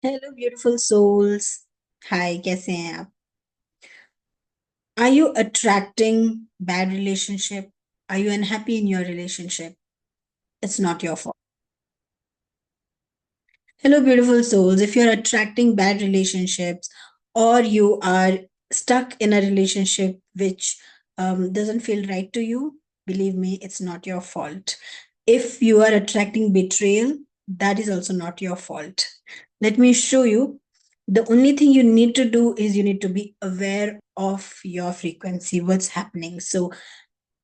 Hello beautiful souls. हाय, कैसे हैं आप? Are you attracting bad relationship? Are you unhappy in your relationship? It's not your fault. Hello, beautiful souls. If you're attracting bad relationships or you are stuck in a relationship which doesn't feel right to you, believe me, it's not your fault. If you are attracting betrayal, that is also not your fault. Let me show you. The only thing you need to do is you need to be aware of your frequency, what's happening. So,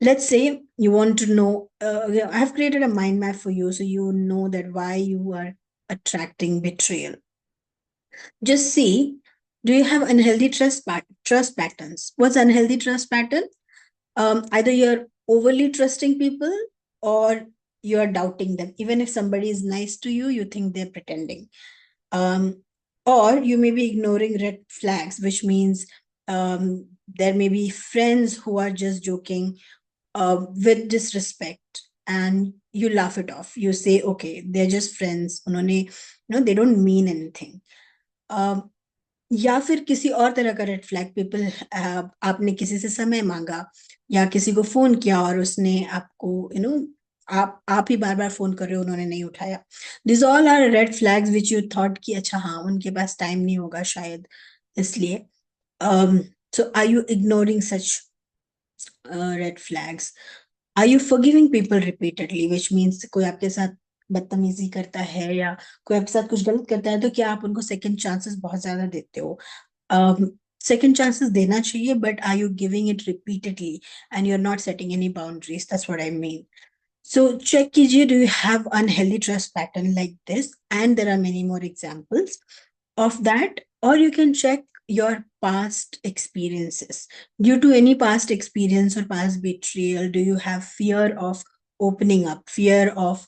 let's say you want to know, I have created a mind map for you so you know that why you are attracting betrayal. Just see, do you have unhealthy trust patterns? What's unhealthy trust pattern? Either you're overly trusting people or you're doubting them. Even if somebody is nice to you, you think they're pretending. um, or you may be ignoring red flags, which means there may be friends who are just joking with disrespect, and you laugh it off. You say, okay, they're just friends, उन्होंने, they don't mean anything. um, या फिर किसी और तरह का red flag people, आपने किसी से समय मांगा या किसी को फोन किया और उसने आपको, आप ही बार बार फोन कर रहे हो, उन्होंने नहीं उठाया. This all are red flags which you thought कि अच्छा हाँ, उनके पास टाइम नहीं होगा शायद, इसलिए. So are you ignoring such red flags? Are you forgiving people repeatedly, which means कोई आपके साथ बदतमीजी करता है या कोई आपके साथ कुछ गलत करता है तो क्या आप उनको सेकंड चांसेस बहुत ज्यादा देते हो? Second chances देना चाहिए, but are you giving it repeatedly and you're not setting any boundaries? That's what I mean. So check कीजिए, do you have unhealthy trust pattern like this? And there are many more examples of that. Or you can check your past experiences. Due to any past experience or past betrayal, do you have fear of opening up, fear of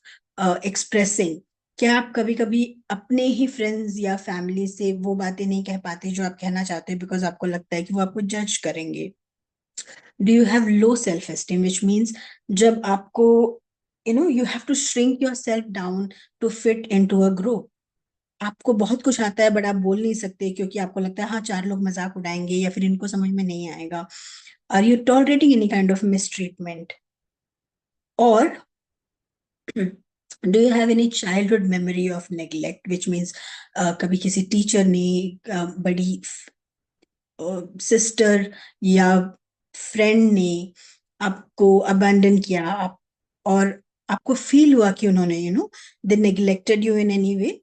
expressing? क्या आप कभी कभी अपने ही friends या family से वो बातें नहीं कह पाते जो आप कहना चाहते हो, बिकॉज आपको लगता है कि वो आपको जज करेंगे? Do you have low self esteem, which means जब आपको, you have to shrink yourself down to fit into a group. आपको बहुत कुछ आता है बट आप बोल नहीं सकते क्योंकि आपको लगता है हाँ, चार लोग मजाक उड़ाएंगे या फिर इनको समझ में नहीं आएगा. Are you tolerating any kind of mistreatment? और do you have any childhood memory of neglect, which means कभी किसी टीचर ने, बड़ी सिस्टर या फ्रेंड ने आपको अबैंडन किया, आप, और आपको फील हुआ कि उन्होंने, they neglected you in any way?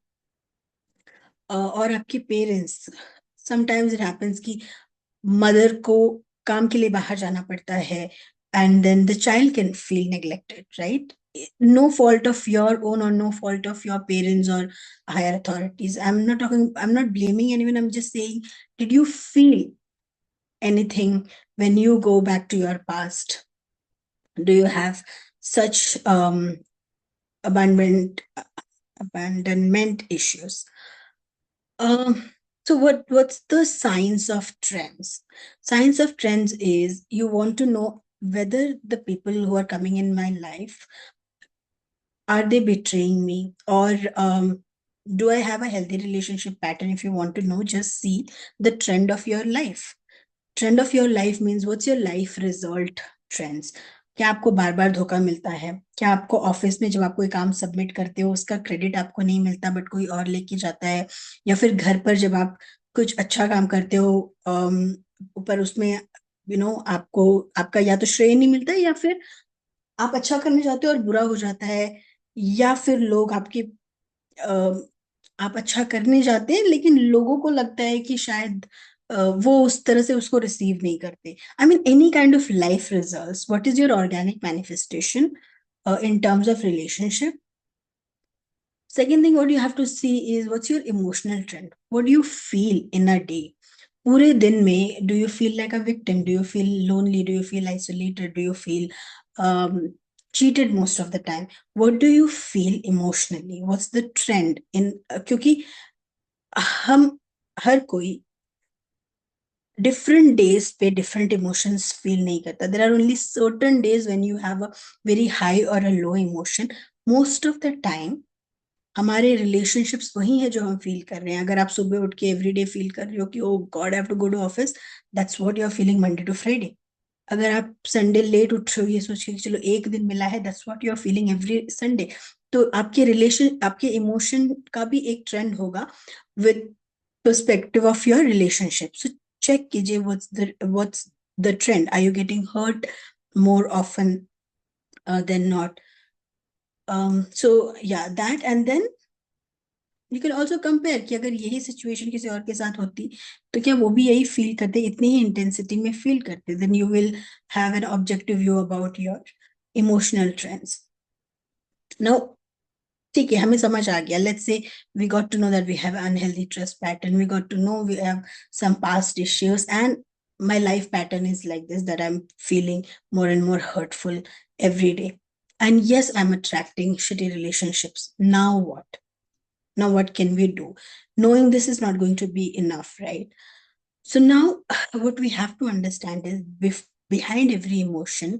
और आपके पेरेंट्स, समटाइम्स इट हैपेंस कि मदर को काम के लिए बाहर जाना पड़ता है, and then the child can feel neglected, right? No fault of your own or no fault of your parents or higher authorities. I'm not blaming anyone, I'm just saying, did you feel anything when you go back to your past? Do you have such abandonment abandonment issues? Um, so what's the science of trends? Science of trends is you want to know whether the people who are coming in my life, are they betraying me, or do I have a healthy relationship pattern? If you want to know, just see the trend of your life. Trend of your life means what's your life result trends. क्या आपको बार बार धोखा मिलता है? क्या आपको office में जब आप कोई काम सबमिट करते हो उसका क्रेडिट आपको नहीं मिलता बट कोई और लेके जाता है? या फिर घर पर जब आप कुछ अच्छा काम करते हो, ऊपर उसमें, आपको, आपका या तो श्रेय नहीं मिलता है या फिर आप अच्छा करने जाते हो और बुरा हो जाता है, या फिर लोग आपकी, आप अच्छा करने जाते हैं लेकिन लोगों को लगता है कि शायद वो उस तरह से उसको रिसीव नहीं करते. I mean any kind of life results, what is your organic manifestation in terms of relationship? Second thing, what you have to see is what's your emotional trend. What do you feel in a day? पूरे दिन में, do you feel like a victim? Do you feel lonely? Do you feel isolated? Do you feel um, cheated most of the time? What do you feel emotionally? What's the trend in, क्योंकि हम हर कोई different days पे different emotions feel नहीं करता. There are only certain days when you have a very high or a low emotion. Most of the time हमारे relationships वही है जो हम फील कर रहे हैं. अगर आप सुबह उठ के एवरीडे फील कर रहे हो कि oh god, I have to go to office, that's what you are feeling Monday to Friday. अगर आप संडे लेट उठ रहे हो ये सोच के कि चलो एक दिन मिला है, that's what you are feeling every Sunday. तो आपके रिलेशन, आपके इमोशन का भी एक ट्रेंड होगा with perspective of your relationship. So check कीजिए what's the trend. Are you getting hurt more often than not? So yeah, that. And then you can also compare कि अगर यही सिचुएशन किसी और के साथ होती तो क्या वो भी यही फील करते, इतनी ही इंटेंसिटी में फील करते. then you will have an objective view about your emotional trends. Now ठीक है, हमें समझ आ गया. Let's say we got to know that we have unhealthy trust pattern, we got to know we have some past issues, and my life pattern is like this, that I'm feeling more and more hurtful every day. And yes, I'm attracting shitty relationships. Now what? Now what can we do? Knowing this is not going to be enough, right? So now what we have to understand is behind every emotion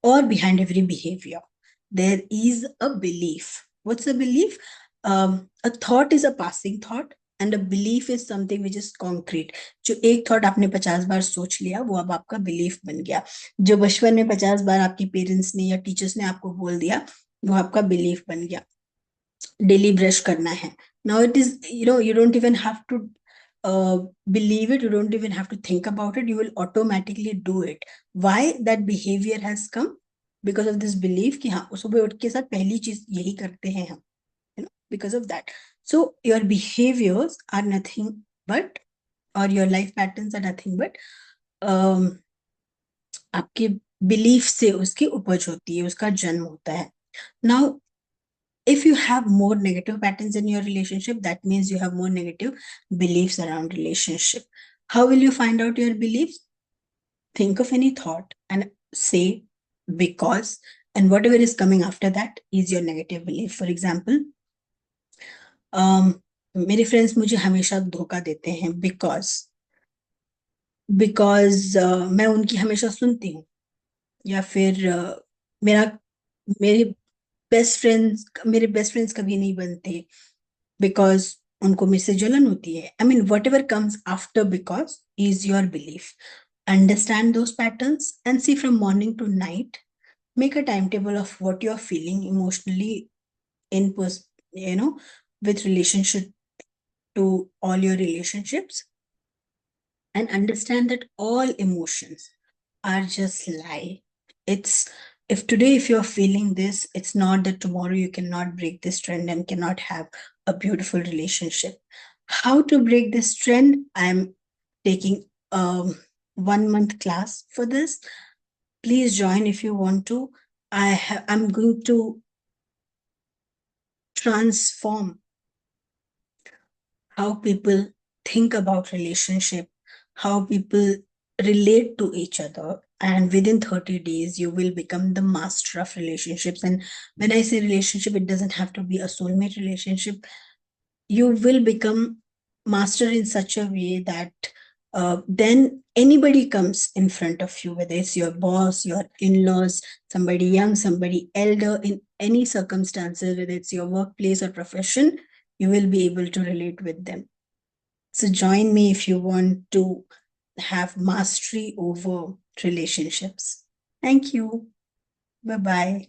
or behind every behavior, there is a belief. What's a belief? A thought is a passing thought and a belief is something which is concrete. जो एक thought आपने 50 बार सोच लिया वो अब आपका belief बन गया. जो बचपन में 50 बार आपके पेरेंट्स ने या टीचर्स ने आपको बोल दिया वो आपका बिलीफ बन गया. डेली ब्रश करना है. Now it is, you don't even have to believe it, you don't even have to think about it, you will automatically do it. Why that behavior has come? Because of this belief कि हाँ सुबह उठ के साथ पहली चीज यही करते हैं हम, because of that. So your behaviors are nothing but, or your life patterns are nothing but आपके बिलीफ से उसकी उपज होती है, उसका जन्म होता है. Now if you have more negative patterns in your relationship, that means you have more negative beliefs around relationship. How will you find out your beliefs? Think of any thought and say because, and whatever is coming after that is your negative belief. For example, मेरे friends मुझे हमेशा धोखा देते हैं because मैं उनकी हमेशा सुनती हूँ. या फिर मेरा मेरे मेरे बेस्ट फ्रेंड्स कभी नहीं बनते because उनको मुझसे जलन होती है. I mean, whatever comes after because is your belief. Understand those patterns and see from morning to night. Make a timetable of what you're feeling emotionally in with relationship to all your relationships, and understand that all emotions are just lie. It's, if today if you're feeling this, it's not that tomorrow you cannot break this trend and cannot have a beautiful relationship. How to break this trend? I'm taking a 1 month class for this. Please join if you want to. I'm going to transform how people think about relationship, how people relate to each other. And within 30 days, you will become the master of relationships. And when I say relationship, it doesn't have to be a soulmate relationship. You will become master in such a way that then anybody comes in front of you, whether it's your boss, your in-laws, somebody young, somebody elder, in any circumstances, whether it's your workplace or profession, you will be able to relate with them. So join me if you want to have mastery over relationships. Thank you. Bye-bye.